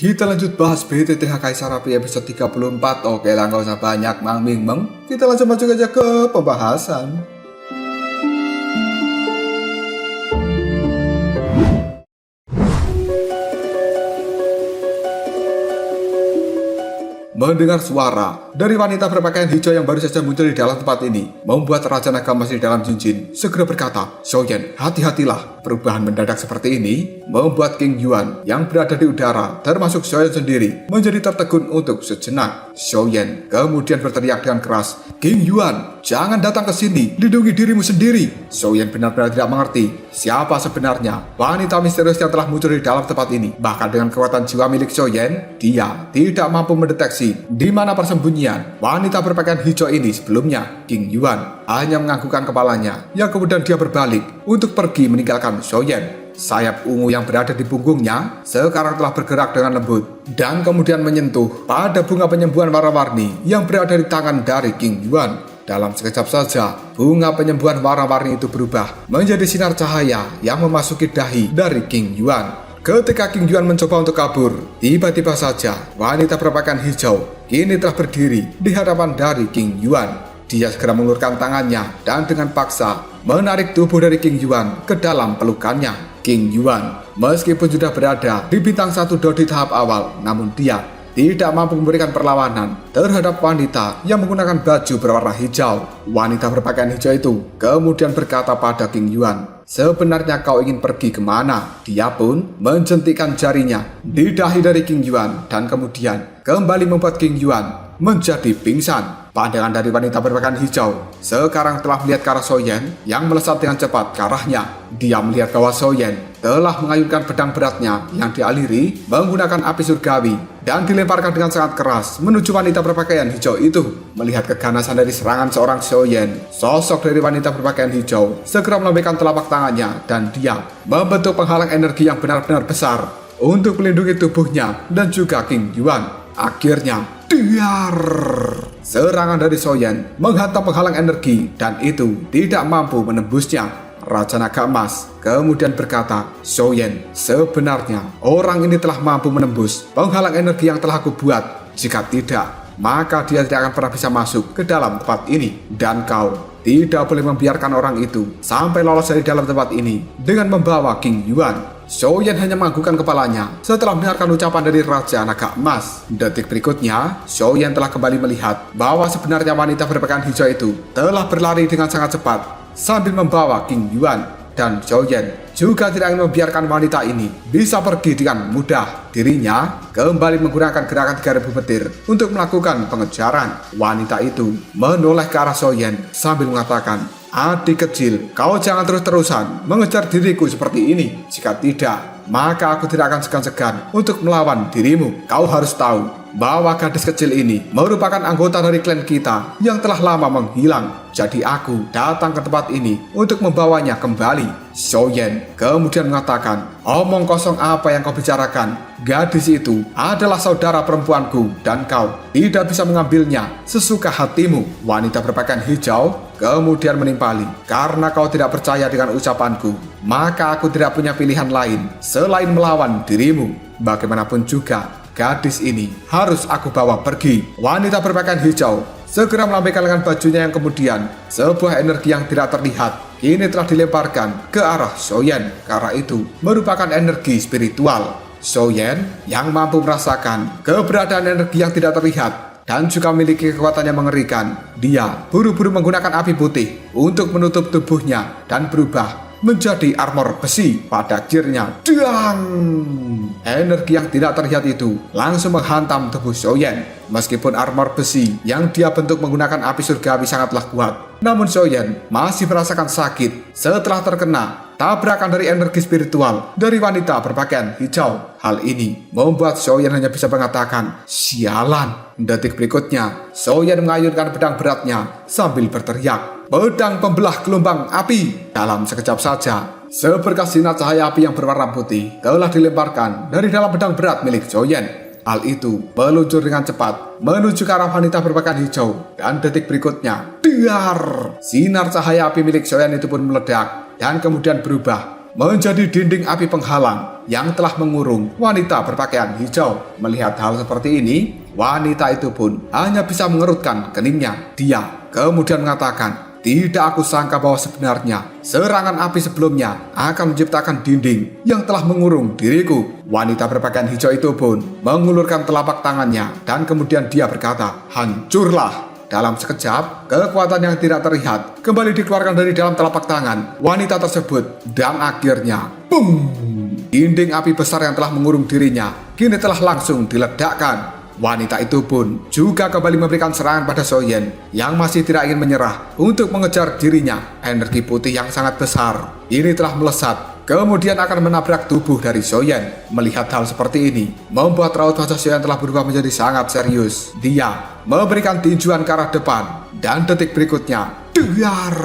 Kita lanjut bahas BTTH Kaisar Api episode 34. Oke lah, gak usah banyak Mang Ming Meng. Kita langsung masuk aja ke pembahasan. Mendengar suara dari wanita berpakaian hijau yang baru saja muncul di dalam tempat ini membuat Raja Naga Emas di dalam cincin segera berkata, "Xiaoyan, hati-hatilah." Perubahan mendadak seperti ini membuat King Yuan yang berada di udara termasuk Xiaoyan sendiri menjadi tertegun untuk sejenak. Xiaoyan kemudian berteriak dengan keras, "King Yuan, jangan datang ke sini, lindungi dirimu sendiri." Xiaoyan benar-benar tidak mengerti siapa sebenarnya wanita misterius yang telah muncul di dalam tempat ini. Bahkan dengan kekuatan jiwa milik Xiaoyan, dia tidak mampu mendeteksi di mana persembunyian wanita berpakaian hijau ini sebelumnya. King Yuan hanya menganggukkan kepalanya, yang kemudian dia berbalik untuk pergi meninggalkan Xiaoyan. Sayap ungu yang berada di punggungnya sekarang telah bergerak dengan lembut dan kemudian menyentuh pada bunga penyembuhan warna-warni yang berada di tangan dari King Yuan. Dalam sekejap saja, bunga penyembuhan warna-warni itu berubah menjadi sinar cahaya yang memasuki dahi dari King Yuan. Ketika King Yuan mencoba untuk kabur, tiba-tiba saja wanita berpakaian hijau kini telah berdiri di hadapan dari King Yuan. Dia segera mengulurkan tangannya dan dengan paksa menarik tubuh dari King Yuan ke dalam pelukannya. King Yuan meskipun sudah berada di bintang 1 do di tahap awal, namun dia tidak mampu memberikan perlawanan terhadap wanita yang menggunakan baju berwarna hijau. Wanita berpakaian hijau itu kemudian berkata pada King Yuan, "Sebenarnya kau ingin pergi kemana?" Dia pun menjentikkan jarinya di dahi dari King Yuan dan kemudian kembali membuat King Yuan menjadi pingsan. Pandangan dari wanita berpakaian hijau sekarang telah melihat ke arah Xiaoyan yang melesat dengan cepat ke arahnya. Dia melihat bahwa Xiaoyan telah mengayunkan pedang beratnya yang dialiri menggunakan api surgawi dan dilemparkan dengan sangat keras menuju wanita berpakaian hijau itu. Melihat keganasan dari serangan seorang Xiaoyan, sosok dari wanita berpakaian hijau segera melambaikan telapak tangannya dan dia membentuk penghalang energi yang benar-benar besar untuk melindungi tubuhnya dan juga King Yuan. Akhirnya, serangan dari Xiaoyan menghantam penghalang energi dan itu tidak mampu menembusnya. Raja Naga Emas kemudian berkata, "Xiaoyan, sebenarnya orang ini telah mampu menembus penghalang energi yang telah aku buat. Jika tidak, maka dia tidak akan pernah bisa masuk ke dalam tempat ini. Dan kau tidak boleh membiarkan orang itu sampai lolos dari dalam tempat ini dengan membawa King Yuan." Xiaoyan hanya menganggukkan kepalanya setelah mendengarkan ucapan dari Raja Naga Emas. Detik berikutnya, Xiaoyan telah kembali melihat bahwa sebenarnya wanita berpakaian hijau itu telah berlari dengan sangat cepat sambil membawa King Yuan. Dan Xiaoyan juga tidak ingin membiarkan wanita ini bisa pergi dengan mudah. Dirinya kembali menggunakan gerakan 3000 petir untuk melakukan pengejaran. Wanita itu menoleh ke arah Xiaoyan sambil mengatakan, "Adik kecil, kau jangan terus-terusan mengejar diriku seperti ini. Jika tidak, maka aku tidak akan segan-segan untuk melawan dirimu. Kau harus tahu bahwa gadis kecil ini merupakan anggota dari klan kita yang telah lama menghilang. Jadi aku datang ke tempat ini untuk membawanya kembali." Xiaoyan kemudian mengatakan, "Omong kosong apa yang kau bicarakan? Gadis itu adalah saudara perempuanku dan kau tidak bisa mengambilnya sesuka hatimu." Wanita berpakaian hijau kemudian menimpali, "Karena kau tidak percaya dengan ucapanku, maka aku tidak punya pilihan lain selain melawan dirimu. Bagaimanapun juga, gadis ini harus aku bawa pergi." Wanita berpakaian hijau segera melambaikan lengan bajunya yang kemudian sebuah energi yang tidak terlihat kini telah dilemparkan ke arah Xiaoyan. Karena itu merupakan energi spiritual. Xiaoyan yang mampu merasakan keberadaan energi yang tidak terlihat dan juga memiliki kekuatan yang mengerikan. Dia buru-buru menggunakan api putih untuk menutup tubuhnya dan berubah menjadi armor besi. Pada akhirnya, energi yang tidak terlihat itu langsung menghantam tubuh Xiaoyan. Meskipun armor besi yang dia bentuk menggunakan api surgawi sangatlah kuat, namun Xiaoyan masih merasakan sakit setelah terkena tabrakan dari energi spiritual dari wanita berpakaian hijau. Hal ini membuat Xiaoyan hanya bisa mengatakan, "Sialan." Detik berikutnya, Xiaoyan mengayunkan pedang beratnya sambil berteriak, "Pedang pembelah gelombang api!" Dalam sekejap saja, seberkas sinar cahaya api yang berwarna putih telah dilemparkan dari dalam pedang berat milik Xiaoyan. Hal itu meluncur dengan cepat menuju ke arah wanita berpakaian hijau dan detik berikutnya, sinar cahaya api milik Xiaoyan itu pun meledak dan kemudian berubah menjadi dinding api penghalang yang telah mengurung wanita berpakaian hijau. Melihat hal seperti ini, wanita itu pun hanya bisa mengerutkan keningnya. Dia kemudian mengatakan, tidak aku sangka bahwa sebenarnya serangan api sebelumnya akan menciptakan dinding yang telah mengurung diriku. Wanita berpakaian hijau itu pun mengulurkan telapak tangannya dan kemudian dia berkata, hancurlah. Dalam sekejap, kekuatan yang tidak terlihat kembali dikeluarkan dari dalam telapak tangan wanita tersebut dan akhirnya, boom! Dinding api besar yang telah mengurung dirinya kini telah langsung diledakkan. Wanita itu pun juga kembali memberikan serangan pada Soyen yang masih tidak ingin menyerah untuk mengejar dirinya. Energi putih yang sangat besar ini telah melesat, kemudian akan menabrak tubuh dari Soyen. Melihat hal seperti ini, membuat raut wajah Soyen telah berubah menjadi sangat serius. Dia memberikan tinjuan ke arah depan, dan detik berikutnya, dar!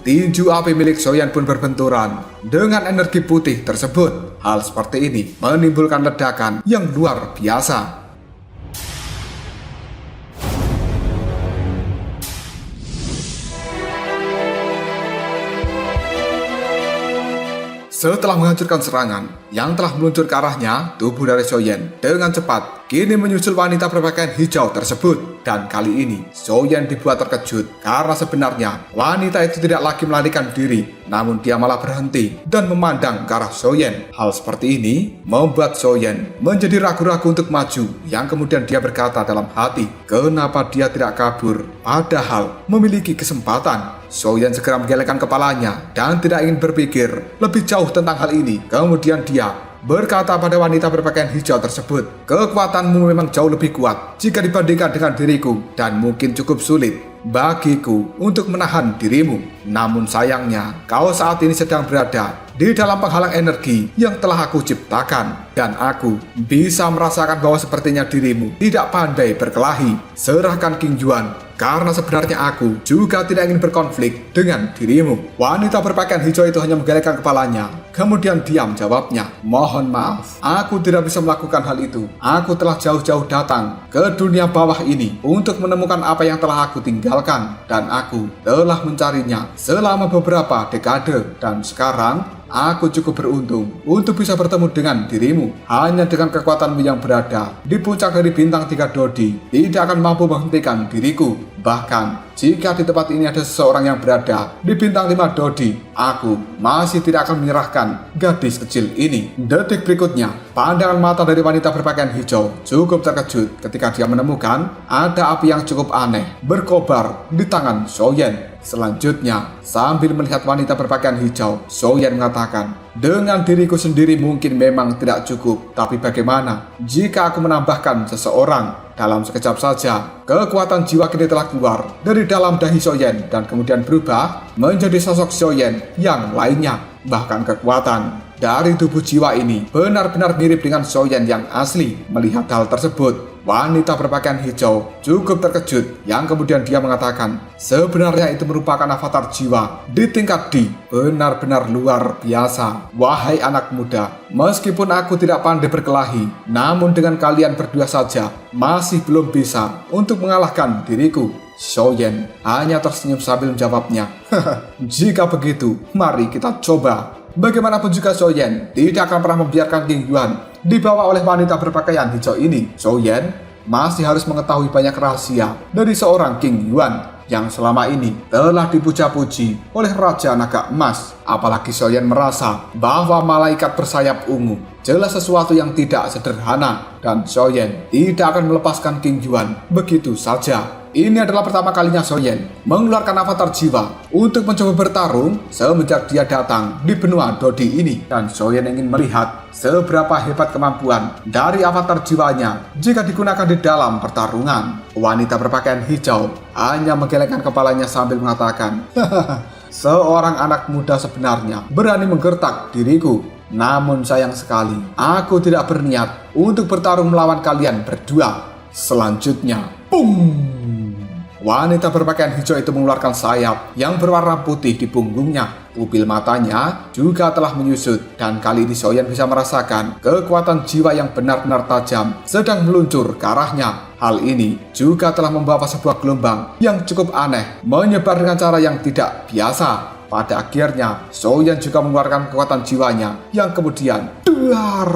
Tinju api milik Soyen pun berbenturan dengan energi putih tersebut. Hal seperti ini menimbulkan ledakan yang luar biasa. Setelah menghancurkan serangan yang telah meluncur ke arahnya, tubuh dari Soyen dengan cepat kini menyusul wanita berpakaian hijau tersebut. Dan kali ini Soyen dibuat terkejut karena sebenarnya wanita itu tidak lagi melarikan diri, namun dia malah berhenti dan memandang ke arah Soyen. Hal seperti ini membuat Soyen menjadi ragu-ragu untuk maju, yang kemudian dia berkata dalam hati, kenapa dia tidak kabur padahal memiliki kesempatan. Soyen segera menggelengkan kepalanya dan tidak ingin berpikir lebih jauh tentang hal ini. Kemudian dia berkata pada wanita berpakaian hijau tersebut, kekuatanmu memang jauh lebih kuat jika dibandingkan dengan diriku dan mungkin cukup sulit bagiku untuk menahan dirimu. Namun sayangnya kau saat ini sedang berada di dalam penghalang energi yang telah aku ciptakan, dan aku bisa merasakan bahwa sepertinya dirimu tidak pandai berkelahi. Serahkan King Yuan, karena sebenarnya aku juga tidak ingin berkonflik dengan dirimu. Wanita berpakaian hijau itu hanya menggelengkan kepalanya, kemudian diam jawabnya, mohon maaf, aku tidak bisa melakukan hal itu. Aku telah jauh-jauh datang ke dunia bawah ini untuk menemukan apa yang telah aku tinggalkan, dan aku telah mencarinya selama beberapa dekade, dan sekarang aku cukup beruntung untuk bisa bertemu dengan dirimu. Hanya dengan kekuatanmu yang berada di puncak dari bintang 3 Dodi tidak akan mampu menghentikan diriku. Bahkan jika di tempat ini ada seseorang yang berada di bintang 5 Dodi, aku masih tidak akan menyerahkan gadis kecil ini. Detik berikutnya, pandangan mata dari wanita berpakaian hijau cukup terkejut ketika dia menemukan ada api yang cukup aneh berkobar di tangan Soyen. Selanjutnya, sambil melihat wanita berpakaian hijau, Soyen mengatakan, dengan diriku sendiri mungkin memang tidak cukup, tapi bagaimana jika aku menambahkan seseorang? Dalam sekejap saja, kekuatan jiwa kini telah keluar dari dalam dahi Soyen dan kemudian berubah menjadi sosok Soyen yang lainnya. Bahkan kekuatan dari tubuh jiwa ini benar-benar mirip dengan Soyen yang asli. Melihat hal tersebut, wanita berpakaian hijau cukup terkejut, yang kemudian dia mengatakan, sebenarnya itu merupakan avatar jiwa di tingkat D. Benar-benar luar biasa. Wahai anak muda, meskipun aku tidak pandai berkelahi, namun dengan kalian berdua saja masih belum bisa untuk mengalahkan diriku. Soyen hanya tersenyum sambil menjawabnya, jika begitu, mari kita coba. Bagaimanapun juga Soyen tidak akan pernah membiarkan King Yuan dibawa oleh wanita berpakaian hijau ini. Soyen masih harus mengetahui banyak rahasia dari seorang King Yuan yang selama ini telah dipuja-puji oleh Raja Naga Emas. Apalagi Soyen merasa bahwa malaikat bersayap ungu jelas sesuatu yang tidak sederhana, dan Soyen tidak akan melepaskan King Yuan begitu saja. Ini adalah pertama kalinya Soyen mengeluarkan avatar jiwa untuk mencoba bertarung semenjak dia datang di benua Dodi ini, dan Soyen ingin melihat seberapa hebat kemampuan dari avatar jiwanya jika digunakan di dalam pertarungan. Wanita berpakaian hijau hanya menggelengkan kepalanya sambil mengatakan, seorang anak muda sebenarnya berani menggertak diriku. Namun sayang sekali, aku tidak berniat untuk bertarung melawan kalian berdua. Selanjutnya, boom! Wanita berpakaian hijau itu mengeluarkan sayap yang berwarna putih di punggungnya. Pupil matanya juga telah menyusut, dan kali ini Soyen bisa merasakan kekuatan jiwa yang benar-benar tajam sedang meluncur ke arahnya. Hal ini juga telah membawa sebuah gelombang yang cukup aneh menyebar dengan cara yang tidak biasa. Pada akhirnya, Soyan juga mengeluarkan kekuatan jiwanya yang kemudian duar.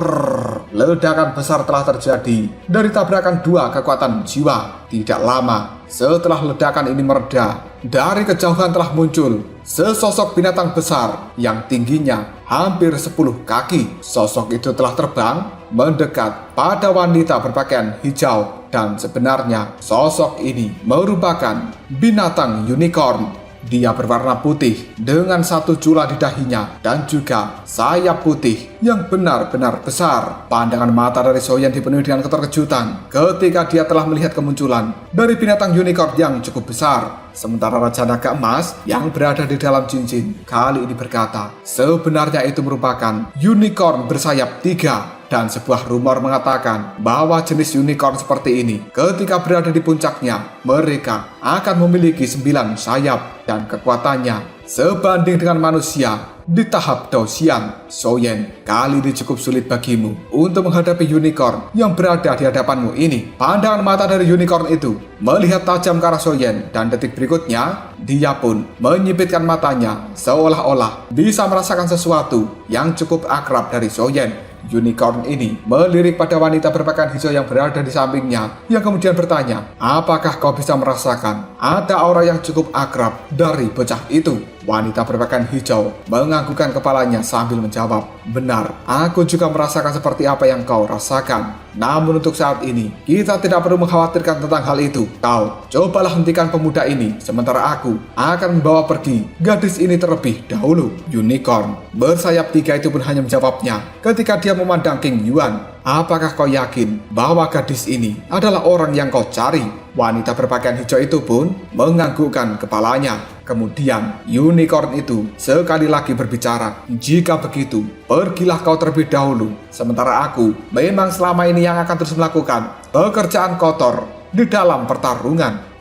Ledakan besar telah terjadi dari tabrakan dua kekuatan jiwa. Tidak lama setelah ledakan ini mereda, dari kejauhan telah muncul sesosok binatang besar yang tingginya hampir 10 kaki. Sosok itu telah terbang mendekat pada wanita berpakaian hijau, dan sebenarnya sosok ini merupakan binatang unicorn. Dia berwarna putih dengan satu jula di dahinya dan juga sayap putih yang benar-benar besar. Pandangan mata dari Soyan dipenuhi dengan keterkejutan ketika dia telah melihat kemunculan dari binatang unicorn yang cukup besar. Sementara Raja Naga Emas yang berada di dalam cincin kali ini berkata, sebenarnya itu merupakan unicorn bersayap 3. Dan sebuah rumor mengatakan bahwa jenis unicorn seperti ini ketika berada di puncaknya, mereka akan memiliki 9 sayap dan kekuatannya sebanding dengan manusia di tahap Daosian. Soyan, kali ini cukup sulit bagimu untuk menghadapi unicorn yang berada di hadapanmu ini. Pandangan mata dari unicorn itu melihat tajam ke arah Soyan, dan detik berikutnya dia pun menyipitkan matanya seolah-olah bisa merasakan sesuatu yang cukup akrab dari Soyan. Unicorn ini melirik pada wanita berpakaian hijau yang berada di sampingnya, yang kemudian bertanya, apakah kau bisa merasakan ada aura yang cukup akrab dari bocah itu? Wanita berpakaian hijau menganggukkan kepalanya sambil menjawab, benar, aku juga merasakan seperti apa yang kau rasakan. Namun untuk saat ini, kita tidak perlu mengkhawatirkan tentang hal itu. Kau, cobalah hentikan pemuda ini, sementara aku akan membawa pergi gadis ini terlebih dahulu. Unicorn bersayap 3 itu pun hanya menjawabnya ketika dia memandang King Yuan. Apakah kau yakin bahwa gadis ini adalah orang yang kau cari? Wanita berpakaian hijau itu pun menganggukkan kepalanya. Kemudian unicorn itu sekali lagi berbicara, jika begitu, pergilah kau terlebih dahulu. Sementara aku memang selama ini yang akan terus melakukan pekerjaan kotor di dalam pertarungan.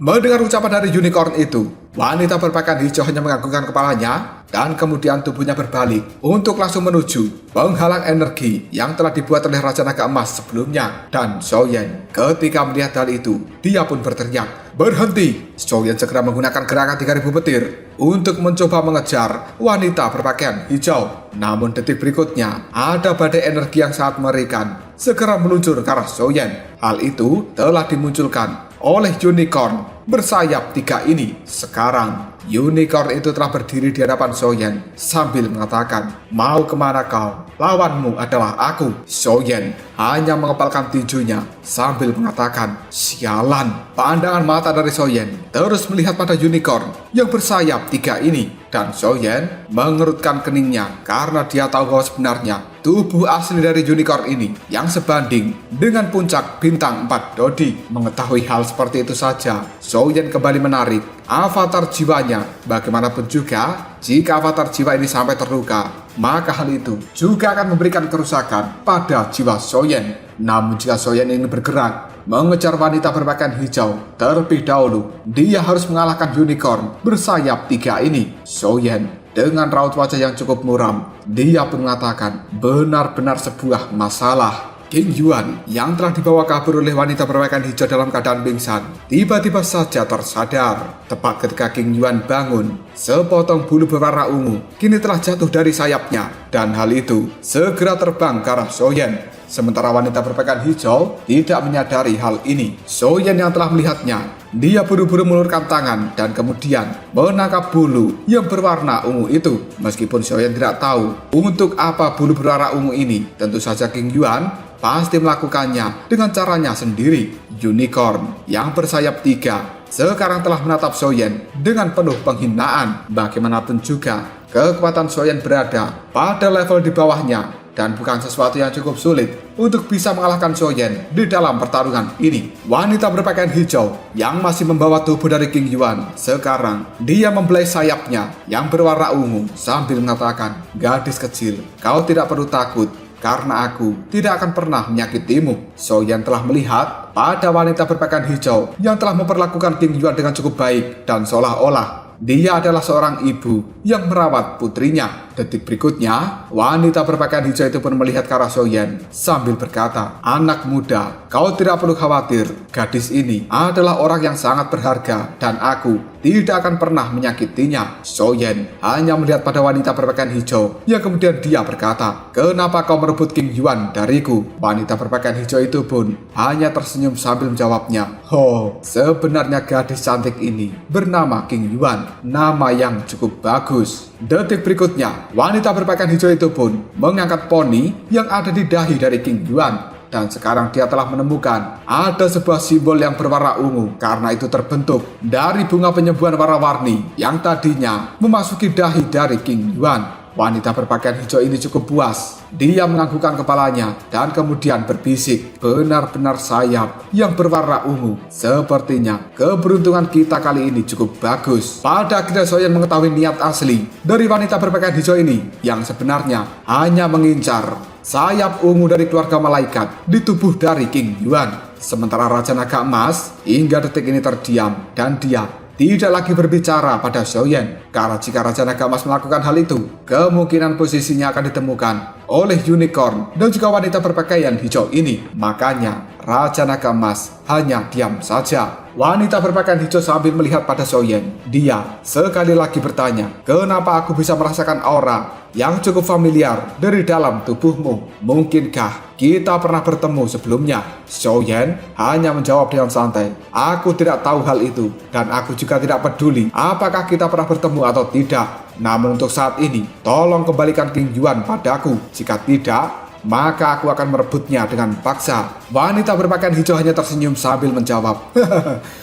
Mendengar ucapan dari unicorn itu, wanita berpakaian hijau hanya menganggukkan kepalanya dan kemudian tubuhnya berbalik untuk langsung menuju penghalang energi yang telah dibuat oleh Raja Naga Emas sebelumnya. Dan Soyan ketika melihat hal itu, dia pun berteriak, berhenti! Soyan segera menggunakan gerakan 3000 petir untuk mencoba mengejar wanita berpakaian hijau. Namun detik berikutnya, ada badai energi yang sangat mengerikan segera meluncur ke arah Soyan. Hal itu telah dimunculkan oleh unicorn bersayap 3 ini. Sekarang unicorn itu telah berdiri di hadapan Soyan sambil mengatakan, mau kemana kau? Lawanmu adalah aku. Soyan hanya mengepalkan tinjunya sambil mengatakan, sialan. Pandangan mata dari Soyan terus melihat pada unicorn yang bersayap 3 ini, dan Soyan mengerutkan keningnya karena dia tahu bahwa sebenarnya tubuh asli dari unicorn ini yang sebanding dengan puncak bintang 4 Dodi. Mengetahui hal seperti itu saja, Soyan kembali menarik avatar jiwanya. Bagaimanapun juga, jika avatar jiwa ini sampai terluka, maka hal itu juga akan memberikan kerusakan pada jiwa Soyan. Namun jika Soyan ingin bergerak mengejar wanita berpakaian hijau terlebih dahulu, dia harus mengalahkan unicorn bersayap 3 ini. Soyan dengan raut wajah yang cukup muram, dia pun mengatakan, benar-benar sebuah masalah. King Yuan yang telah dibawa kabur oleh wanita berpakaian hijau dalam keadaan pingsan tiba-tiba saja tersadar. Tepat ketika King Yuan bangun, sepotong bulu berwarna ungu kini telah jatuh dari sayapnya, dan hal itu segera terbang ke arah Soyan. Sementara wanita berpakaian hijau tidak menyadari hal ini. Soyan yang telah melihatnya, dia buru-buru mengulurkan tangan dan kemudian menangkap bulu yang berwarna ungu itu. Meskipun Soyan tidak tahu untuk apa bulu berwarna ungu ini, tentu saja King Yuan pasti melakukannya dengan caranya sendiri. Unicorn yang bersayap 3 sekarang telah menatap Soyan dengan penuh penghinaan. Bagaimanapun juga, kekuatan Soyan berada pada level di bawahnya dan bukan sesuatu yang cukup sulit untuk bisa mengalahkan Soyan di dalam pertarungan ini. Wanita berpakaian hijau yang masih membawa tubuh dari King Yuan, sekarang dia membelai sayapnya yang berwarna ungu sambil mengatakan, gadis kecil, kau tidak perlu takut karena aku tidak akan pernah menyakitimu. Soyan telah melihat pada wanita berpakaian hijau yang telah memperlakukan King Yuan dengan cukup baik, dan seolah-olah Dia adalah seorang ibu yang merawat putrinya. Detik berikutnya, wanita berpakaian hijau itu pun melihat ke arah Xiaoyan sambil berkata, "Anak muda, kau tidak perlu khawatir. Gadis ini adalah orang yang sangat berharga dan aku tidak akan pernah menyakitinya." Xiaoyan hanya melihat pada wanita berpakaian hijau yang kemudian dia berkata, "Kenapa kau merebut King Yuan dariku?" Wanita berpakaian hijau itu pun hanya tersenyum sambil menjawabnya, "Oh, sebenarnya gadis cantik ini bernama King Yuan, nama yang cukup bagus." Detik berikutnya, wanita berpakaian hijau itu pun mengangkat poni yang ada di dahi dari King Yuan. Dan sekarang dia telah menemukan ada sebuah simbol yang berwarna ungu karena itu terbentuk dari bunga penyembuhan warna-warni yang tadinya memasuki dahi dari King Yuan. Wanita berpakaian hijau ini cukup puas. Dia menganggukkan kepalanya dan kemudian berbisik, "Benar-benar sayap yang berwarna ungu. Sepertinya keberuntungan kita kali ini cukup bagus." Pada akhirnya Xiaoyan mengetahui niat asli dari wanita berpakaian hijau ini yang sebenarnya hanya mengincar sayap ungu dari keluarga malaikat di tubuh dari King Yuan. Sementara Raja Naga Emas hingga detik ini terdiam dan dia tidak lagi berbicara pada Xiaoyan. Karena jika Raja Naga Emas melakukan hal itu, kemungkinan posisinya akan ditemukan oleh unicorn dan juga wanita berpakaian hijau ini. Makanya Raja Naga Emas hanya diam saja. Wanita berpakaian hijau sambil melihat pada Xiaoyan. Dia sekali lagi bertanya, "Kenapa aku bisa merasakan aura yang cukup familiar dari dalam tubuhmu? Mungkinkah kita pernah bertemu sebelumnya?" Xiaoyan hanya menjawab dengan santai, "Aku tidak tahu hal itu dan aku juga tidak peduli apakah kita pernah bertemu atau tidak. Namun untuk saat ini, tolong kembalikan King Yuan padaku. Jika tidak, maka aku akan merebutnya dengan paksa." Wanita berpakaian hijau hanya tersenyum sambil menjawab,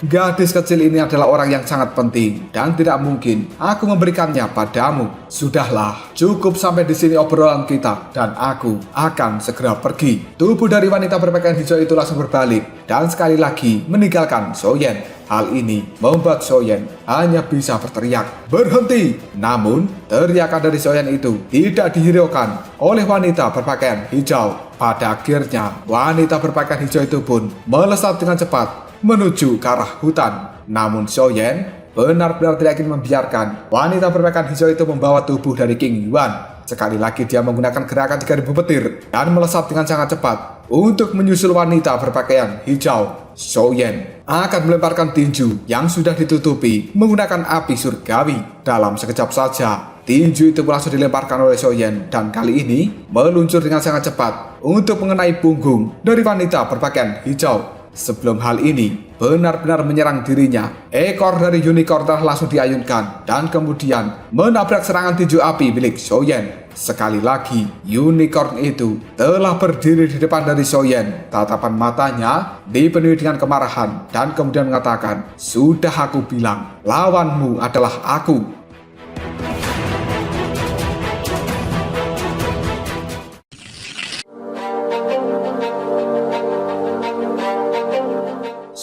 "Gadis kecil ini adalah orang yang sangat penting dan tidak mungkin aku memberikannya padamu. Sudahlah, cukup sampai di sini obrolan kita dan aku akan segera pergi." Tubuh dari wanita berpakaian hijau itu langsung berbalik dan sekali lagi meninggalkan Xiaoyan. Hal ini membuat Xiaoyan hanya bisa berteriak, "Berhenti!" Namun, teriakan dari Xiaoyan itu tidak dihiraukan oleh wanita berpakaian hijau. Pada akhirnya, wanita berpakaian hijau itu pun melesat dengan cepat menuju ke arah hutan. Namun Xiaoyan benar-benar tidak ingin membiarkan wanita berpakaian hijau itu membawa tubuh dari King Yuan. Sekali lagi dia menggunakan gerakan 3000 petir dan melesat dengan sangat cepat untuk menyusul wanita berpakaian hijau. Xiaoyan akan melemparkan tinju yang sudah ditutupi menggunakan api surgawi. Dalam sekejap saja, tinju itu langsung dilemparkan oleh Xiaoyan dan kali ini meluncur dengan sangat cepat untuk mengenai punggung dari wanita berpakaian hijau. Sebelum hal ini benar-benar menyerang dirinya, ekor dari unicorn telah langsung diayunkan dan kemudian menabrak serangan tinju api milik Xiaoyan. Sekali lagi, unicorn itu telah berdiri di depan dari Xiaoyan. Tatapan matanya dipenuhi dengan kemarahan dan kemudian mengatakan, "Sudah aku bilang, lawanmu adalah aku."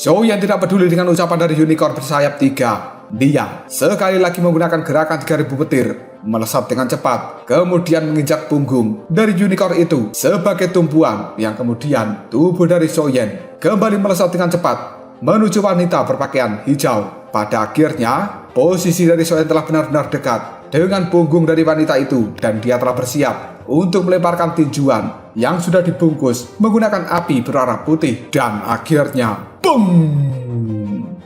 Xiaoyan tidak peduli dengan ucapan dari unicorn bersayap 3. Dia sekali lagi menggunakan gerakan 3000 petir, melesat dengan cepat, kemudian menginjak punggung dari unicorn itu sebagai tumpuan yang kemudian tubuh dari Xiaoyan kembali melesat dengan cepat menuju wanita berpakaian hijau. Pada akhirnya, posisi dari Xiaoyan telah benar-benar dekat dengan punggung dari wanita itu dan dia telah bersiap untuk melemparkan tinjuan yang sudah dibungkus menggunakan api berwarna putih. Dan akhirnya, boom!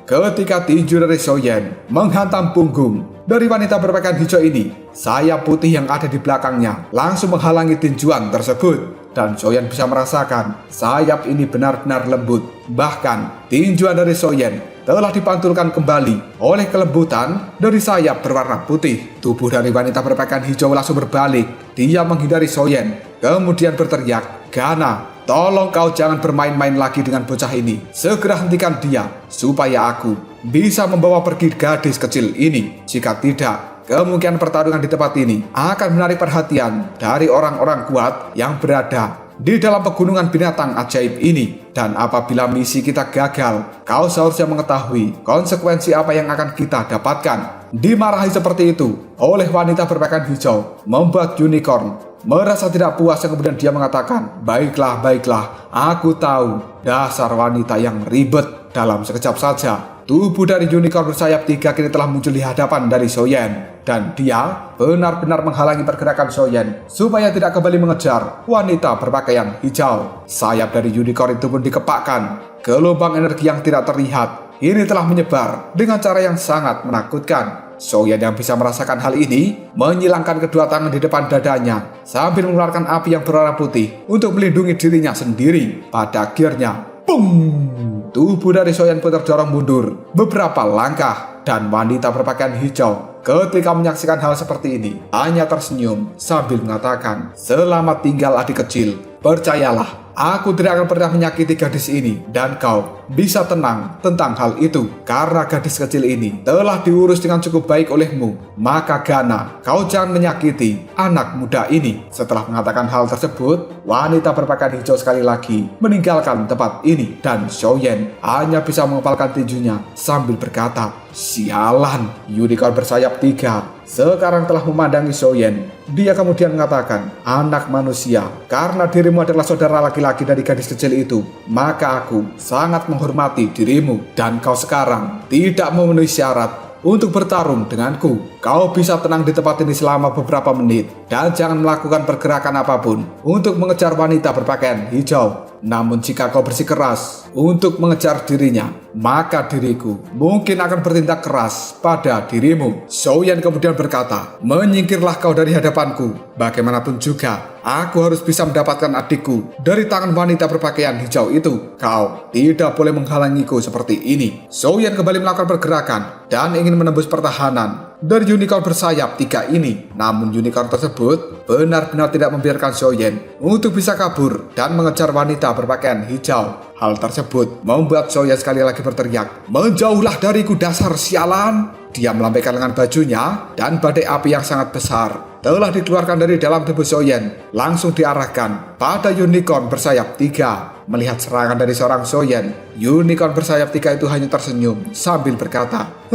Ketika tinju dari Xiaoyan menghantam punggung dari wanita berpakaian hijau ini, sayap putih yang ada di belakangnya langsung menghalangi tinjuan tersebut. Dan Xiaoyan bisa merasakan sayap ini benar-benar lembut. Bahkan tinjuan dari Xiaoyan telah dipantulkan kembali oleh kelembutan dari sayap berwarna putih. Tubuh dari wanita berpakaian hijau langsung berbalik. Dia menghindari Xiaoyan, kemudian berteriak, "Gana, tolong kau jangan bermain-main lagi dengan bocah ini. Segera hentikan dia, supaya aku bisa membawa pergi gadis kecil ini. Jika tidak, kemungkinan pertarungan di tempat ini akan menarik perhatian dari orang-orang kuat yang berada di dalam pegunungan binatang ajaib ini. Dan apabila misi kita gagal, kau seharusnya mengetahui konsekuensi apa yang akan kita dapatkan." Dimarahi seperti itu oleh wanita berpakaian hijau membuat unicorn merasa tidak puas yang kemudian dia mengatakan, baiklah, aku tahu dasar wanita yang ribet." Dalam sekejap saja, tubuh dari unicorn bersayap 3 kini telah muncul di hadapan dari Xiaoyan. Dan dia benar-benar menghalangi pergerakan Xiaoyan supaya tidak kembali mengejar wanita berpakaian hijau. Sayap dari unicorn itu pun dikepakkan. Gelombang energi yang tidak terlihat ini telah menyebar dengan cara yang sangat menakutkan. Xiaoyan yang bisa merasakan hal ini menyilangkan kedua tangan di depan dadanya sambil mengeluarkan api yang berwarna putih untuk melindungi dirinya sendiri. Pada akhirnya, boom! Tubuh dari Xiaoyan pun terdorong mundur beberapa langkah dan wanita berpakaian hijau ketika menyaksikan hal seperti ini hanya tersenyum sambil mengatakan, "Selamat tinggal adik kecil, percayalah. Aku tidak akan pernah menyakiti gadis ini dan kau bisa tenang tentang hal itu karena gadis kecil ini telah diurus dengan cukup baik olehmu. Maka Gana, kau jangan menyakiti anak muda ini." Setelah mengatakan hal tersebut, wanita berpakaian hijau sekali lagi meninggalkan tempat ini dan Xiaoyan hanya bisa mengepalkan tinjunya sambil berkata, "Sialan, unicorn bersayap 3 sekarang telah memandangi Xiaoyan." Dia kemudian mengatakan, "Anak manusia, karena dirimu adalah saudara laki-laki dari gadis kecil itu, maka aku sangat menghormati dirimu dan kau sekarang tidak memenuhi syarat untuk bertarung denganku. Kau bisa tenang di tempat ini selama beberapa menit dan jangan melakukan pergerakan apapun untuk mengejar wanita berpakaian hijau. Namun jika kau bersikeras untuk mengejar dirinya, maka diriku mungkin akan bertindak keras pada dirimu." Xiaoyan kemudian berkata, "Menyingkirlah kau dari hadapanku. Bagaimanapun juga, aku harus bisa mendapatkan adikku dari tangan wanita berpakaian hijau itu. Kau tidak boleh menghalangiku seperti ini." Xiaoyan kembali melakukan pergerakan dan ingin menembus pertahanan dari unicorn bersayap 3 ini. Namun unicorn tersebut benar-benar tidak membiarkan Xiaoyan untuk bisa kabur dan mengejar wanita berpakaian hijau. Hal tersebut membuat Xiaoyan sekali lagi berteriak, "Menjauhlah dariku dasar sialan!" Dia melambaikan lengan bajunya dan badai api yang sangat besar telah dikeluarkan dari dalam tubuh Xiaoyan langsung diarahkan pada unicorn bersayap 3. Melihat serangan dari seorang Xiaoyan, unicorn bersayap 3 itu hanya tersenyum sambil berkata,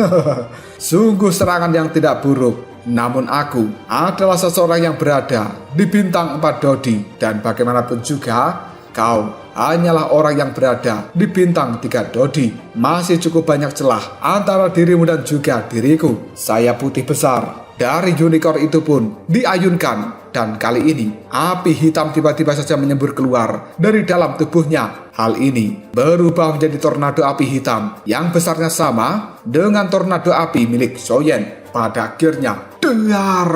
"Sungguh serangan yang tidak buruk. Namun aku adalah seseorang yang berada di bintang 4 Dodi dan bagaimanapun juga kau hanyalah orang yang berada di bintang 3 Dodi. Masih cukup banyak celah antara dirimu dan juga diriku." Sayap putih besar dari unicorn itu pun diayunkan dan kali ini api hitam tiba-tiba saja menyembur keluar dari dalam tubuhnya. Hal ini berubah menjadi tornado api hitam yang besarnya sama dengan tornado api milik Xiaoyan. Pada akhirnya, dengar,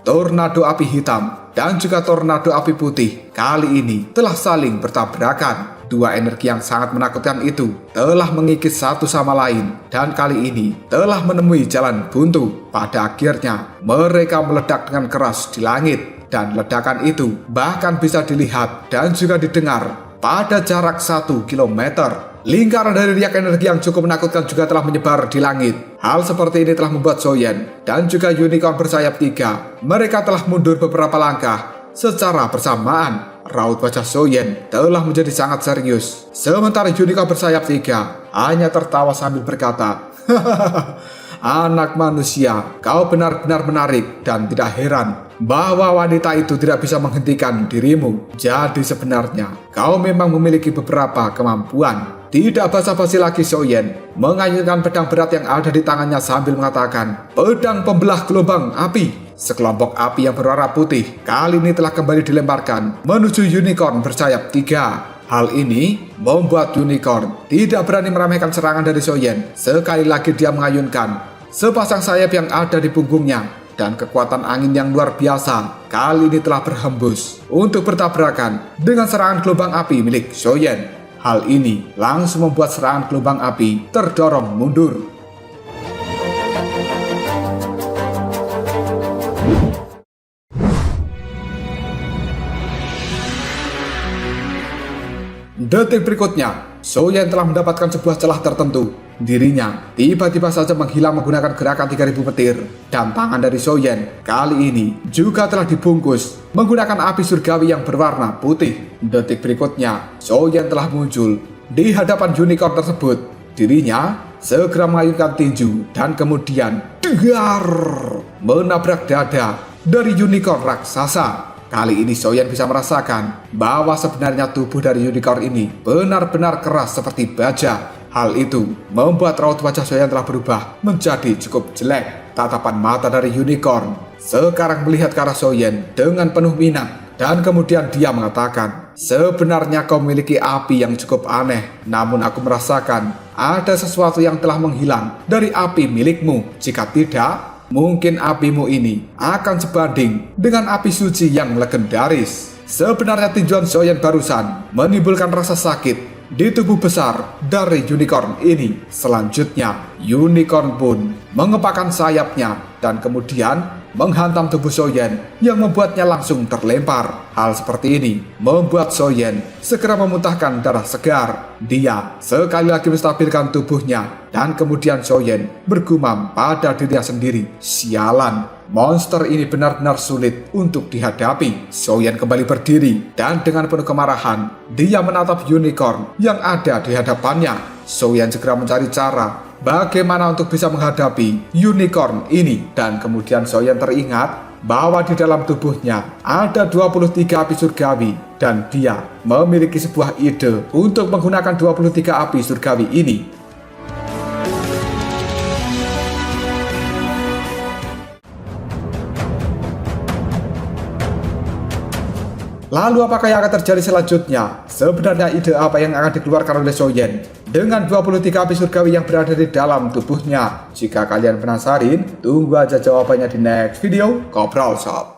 tornado api hitam dan juga tornado api putih kali ini telah saling bertabrakan. Dua energi yang sangat menakutkan itu telah mengikis satu sama lain dan kali ini telah menemui jalan buntu. Pada akhirnya mereka meledak dengan keras di langit dan ledakan itu bahkan bisa dilihat dan juga didengar pada jarak 1 kilometer. Lingkaran dari riak energi yang cukup menakutkan juga telah menyebar di langit. Hal seperti ini telah membuat Xiaoyan dan juga unicorn bersayap 3 mereka telah mundur beberapa langkah secara bersamaan. Raut wajah Xiaoyan telah menjadi sangat serius, sementara unicorn bersayap 3 hanya tertawa sambil berkata, "Anak manusia, kau benar-benar menarik dan tidak heran bahwa wanita itu tidak bisa menghentikan dirimu. Jadi sebenarnya kau memang memiliki beberapa kemampuan." Tidak basa-basi lagi Xiaoyan mengayunkan pedang berat yang ada di tangannya sambil mengatakan, "Pedang pembelah gelombang api." Sekelompok api yang berwarna putih kali ini telah kembali dilemparkan menuju unicorn bersayap 3. Hal ini membuat unicorn tidak berani meremehkan serangan dari Xiaoyan. Sekali lagi dia mengayunkan sepasang sayap yang ada di punggungnya dan kekuatan angin yang luar biasa kali ini telah berhembus untuk bertabrakan dengan serangan gelombang api milik Xiaoyan. Hal ini langsung membuat serangan gelombang api terdorong mundur. Detik berikutnya, Xiaoyan telah mendapatkan sebuah celah tertentu. Dirinya tiba-tiba saja menghilang menggunakan gerakan 3000 petir. Dan tangan dari Xiaoyan kali ini juga telah dibungkus menggunakan api surgawi yang berwarna putih. Detik berikutnya, Xiaoyan telah muncul di hadapan unicorn tersebut. Dirinya segera mengayunkan tinju dan kemudian dengar menabrak dada dari unicorn raksasa. Kali ini Xiaoyan bisa merasakan bahwa sebenarnya tubuh dari unicorn ini benar-benar keras seperti baja. Hal itu membuat raut wajah Soyeon telah berubah menjadi cukup jelek. Tatapan mata dari unicorn sekarang melihat ke arah Soyeon dengan penuh minat. Dan kemudian dia mengatakan, sebenarnya kau memiliki api yang cukup aneh. Namun aku merasakan ada sesuatu yang telah menghilang dari api milikmu. Jika tidak, mungkin apimu ini akan sebanding dengan api suci yang legendaris. Sebenarnya tinjuan Soyeon barusan menimbulkan rasa sakit di tubuh besar dari unicorn ini. Selanjutnya, unicorn pun mengepakkan sayapnya dan kemudian menghantam tubuh Soyeon yang membuatnya langsung terlempar. Hal seperti ini membuat Soyeon segera memuntahkan darah segar. Dia sekali lagi menstabilkan tubuhnya dan kemudian Soyeon bergumam pada dirinya sendiri, sialan, monster ini benar-benar sulit untuk dihadapi. Soyeon kembali berdiri dan dengan penuh kemarahan dia menatap unicorn yang ada di hadapannya. Soyeon segera mencari cara bagaimana untuk bisa menghadapi unicorn ini. Dan kemudian Soyeon teringat bahwa di dalam tubuhnya ada 23 api surgawi. Dan dia memiliki sebuah ide untuk menggunakan 23 api surgawi ini. Lalu apakah yang akan terjadi selanjutnya? Sebenarnya ide apa yang akan dikeluarkan oleh Soyeon dengan 23 api surgawi yang berada di dalam tubuhnya? Jika kalian penasaran, tunggu aja jawabannya di next video Ngobrol Shop.